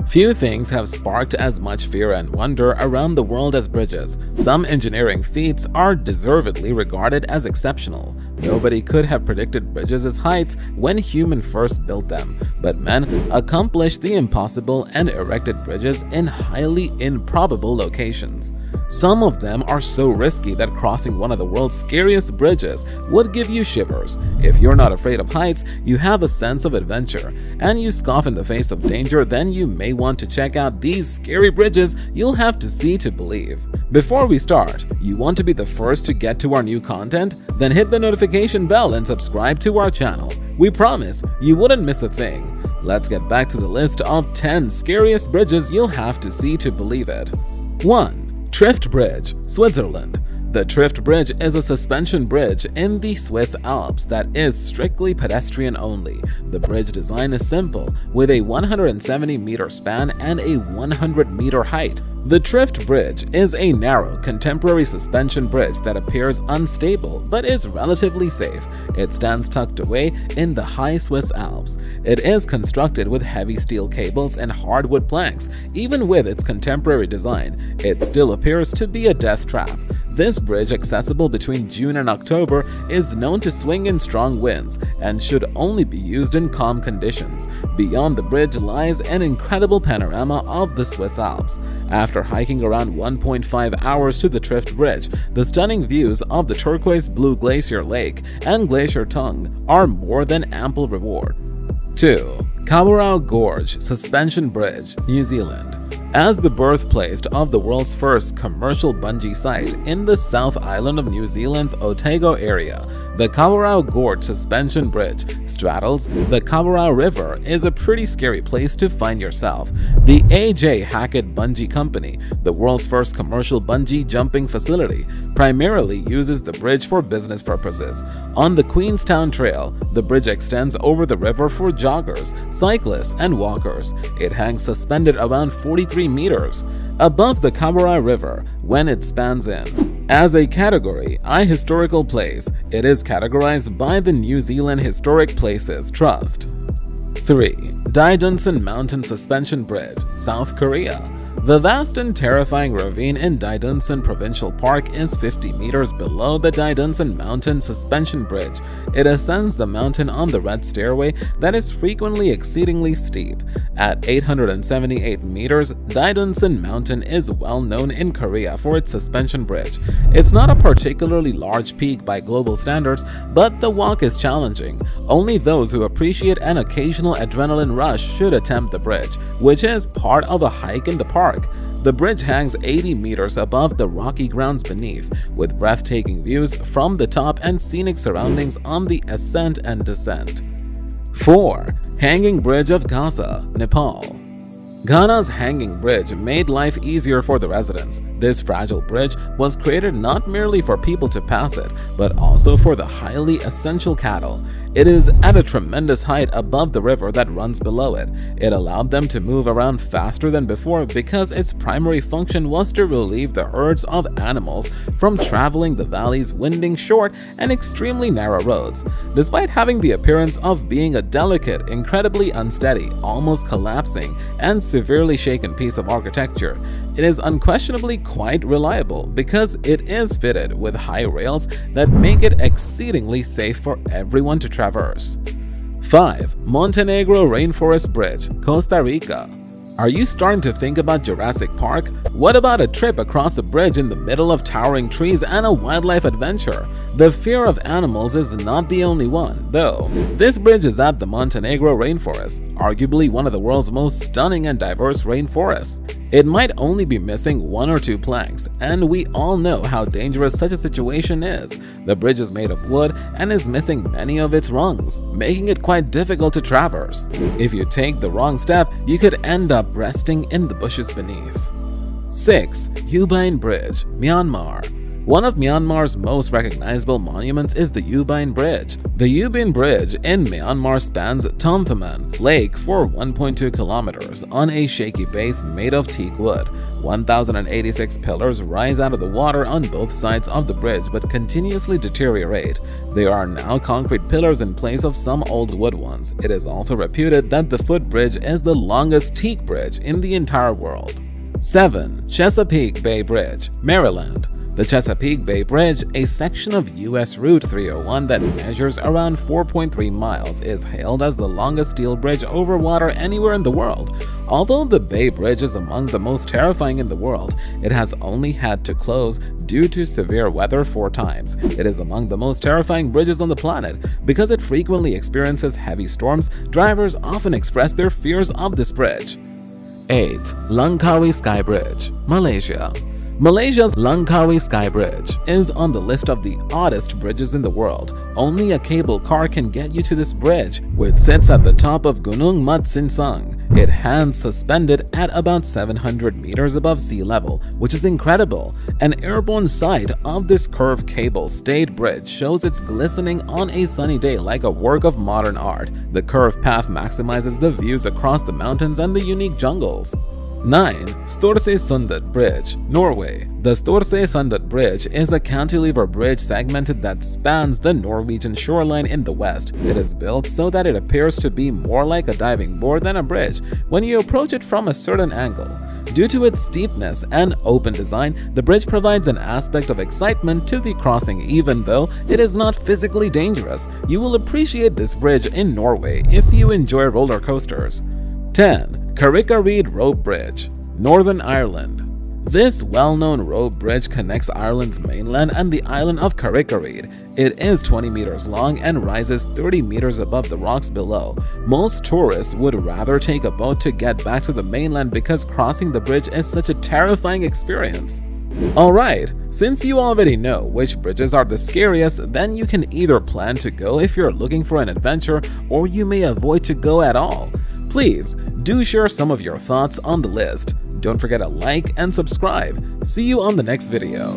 Few things have sparked as much fear and wonder around the world as bridges. Some engineering feats are deservedly regarded as exceptional. Nobody could have predicted bridges' heights when humans first built them, but men accomplished the impossible and erected bridges in highly improbable locations. Some of them are so risky that crossing one of the world's scariest bridges would give you shivers. If you're not afraid of heights, you have a sense of adventure, and you scoff in the face of danger, then you may want to check out these scary bridges you'll have to see to believe. Before we start, you want to be the first to get to our new content? Then hit the notification bell and subscribe to our channel. We promise you wouldn't miss a thing. Let's get back to the list of 10 scariest bridges you'll have to see to believe it. 1. Trift Bridge, Switzerland. The Trift Bridge is a suspension bridge in the Swiss Alps that is strictly pedestrian only. The bridge design is simple, with a 170-meter span and a 100-meter height. The Trift Bridge is a narrow, contemporary suspension bridge that appears unstable but is relatively safe. It stands tucked away in the high Swiss Alps. It is constructed with heavy steel cables and hardwood planks. Even with its contemporary design, it still appears to be a death trap. This bridge, accessible between June and October, is known to swing in strong winds and should only be used in calm conditions. Beyond the bridge lies an incredible panorama of the Swiss Alps. After hiking around 1.5 hours to the Trift Bridge, the stunning views of the turquoise-blue Glacier Lake and Glacier Tongue are more than ample reward. 2. Kawarau Gorge Suspension Bridge, New Zealand. As the birthplace of the world's first commercial bungee site in the South Island of New Zealand's Otago area, the Kawarau Gorge Suspension Bridge straddles the Kawarau River is a pretty scary place to find yourself. The A.J. Hackett Bungee Company, the world's first commercial bungee jumping facility, primarily uses the bridge for business purposes. On the Queenstown Trail, the bridge extends over the river for joggers, cyclists, and walkers. It hangs suspended around 43 meters above the Kawarau River when it spans in. As a category, a historical place, it is categorized by the New Zealand Historic Places Trust. 3. Daedunsan Mountain Suspension Bridge, South Korea. The vast and terrifying ravine in Daedunsan Provincial Park is 50 meters below the Daedunsan Mountain Suspension Bridge. It ascends the mountain on the red stairway that is frequently exceedingly steep. At 878 meters, Daedunsan Mountain is well known in Korea for its suspension bridge. It's not a particularly large peak by global standards, but the walk is challenging. Only those who appreciate an occasional adrenaline rush should attempt the bridge, which is part of a hike in the park. The bridge hangs 80 meters above the rocky grounds beneath, with breathtaking views from the top and scenic surroundings on the ascent and descent. 4. Hanging Bridge of Ghasa, Nepal. Ghana's hanging bridge made life easier for the residents. This fragile bridge was created not merely for people to pass it, but also for the highly essential cattle. It is at a tremendous height above the river that runs below it. It allowed them to move around faster than before because its primary function was to relieve the herds of animals from traveling the valley's winding, short, and extremely narrow roads. Despite having the appearance of being a delicate, incredibly unsteady, almost collapsing, and severely shaken piece of architecture, it is unquestionably quite reliable because it is fitted with high rails that make it exceedingly safe for everyone to traverse. 5. Montenegro Rainforest Bridge, Costa Rica. Are you starting to think about Jurassic Park? What about a trip across a bridge in the middle of towering trees and a wildlife adventure? The fear of animals is not the only one, though. This bridge is at the Montenegro Rainforest, arguably one of the world's most stunning and diverse rainforests. It might only be missing 1 or 2 planks, and we all know how dangerous such a situation is. The bridge is made of wood and is missing many of its rungs, making it quite difficult to traverse. If you take the wrong step, you could end up resting in the bushes beneath. 6. U-Bein Bridge, Myanmar. One of Myanmar's most recognizable monuments is the U-Bein Bridge. The U-Bein Bridge in Myanmar spans Tonthaman Lake for 1.2 kilometers on a shaky base made of teak wood. 1,086 pillars rise out of the water on both sides of the bridge but continuously deteriorate. There are now concrete pillars in place of some old wood ones. It is also reputed that the footbridge is the longest teak bridge in the entire world. 7. Chesapeake Bay Bridge, Maryland. The Chesapeake Bay Bridge, a section of U.S. Route 301 that measures around 4.3 miles, is hailed as the longest steel bridge over water anywhere in the world. Although the Bay Bridge is among the most terrifying in the world, it has only had to close due to severe weather 4 times. It is among the most terrifying bridges on the planet. Because it frequently experiences heavy storms, drivers often express their fears of this bridge. 8. Langkawi Sky Bridge, Malaysia. Malaysia's Langkawi Sky Bridge is on the list of the oddest bridges in the world. Only a cable car can get you to this bridge, which sits at the top of Gunung Mat Sinsang. It hangs suspended at about 700 meters above sea level, which is incredible. An airborne sight of this curved cable-stayed bridge shows its glistening on a sunny day like a work of modern art. The curved path maximizes the views across the mountains and the unique jungles. 9. Storsøysundet Bridge, Norway. The Storsøysundet Bridge is a cantilever bridge segmented that spans the Norwegian shoreline in the west. It is built so that it appears to be more like a diving board than a bridge when you approach it from a certain angle. Due to its steepness and open design, the bridge provides an aspect of excitement to the crossing even though it is not physically dangerous. You will appreciate this bridge in Norway if you enjoy roller coasters. 10. Carrick-a-Rede Rope Bridge, Northern Ireland. This well-known rope bridge connects Ireland's mainland and the island of Carrick-a-Rede. It is 20 meters long and rises 30 meters above the rocks below. Most tourists would rather take a boat to get back to the mainland because crossing the bridge is such a terrifying experience. Alright, since you already know which bridges are the scariest, then you can either plan to go if you're looking for an adventure, or you may avoid to go at all. Please do share some of your thoughts on the list. Don't forget to like and subscribe. See you on the next video.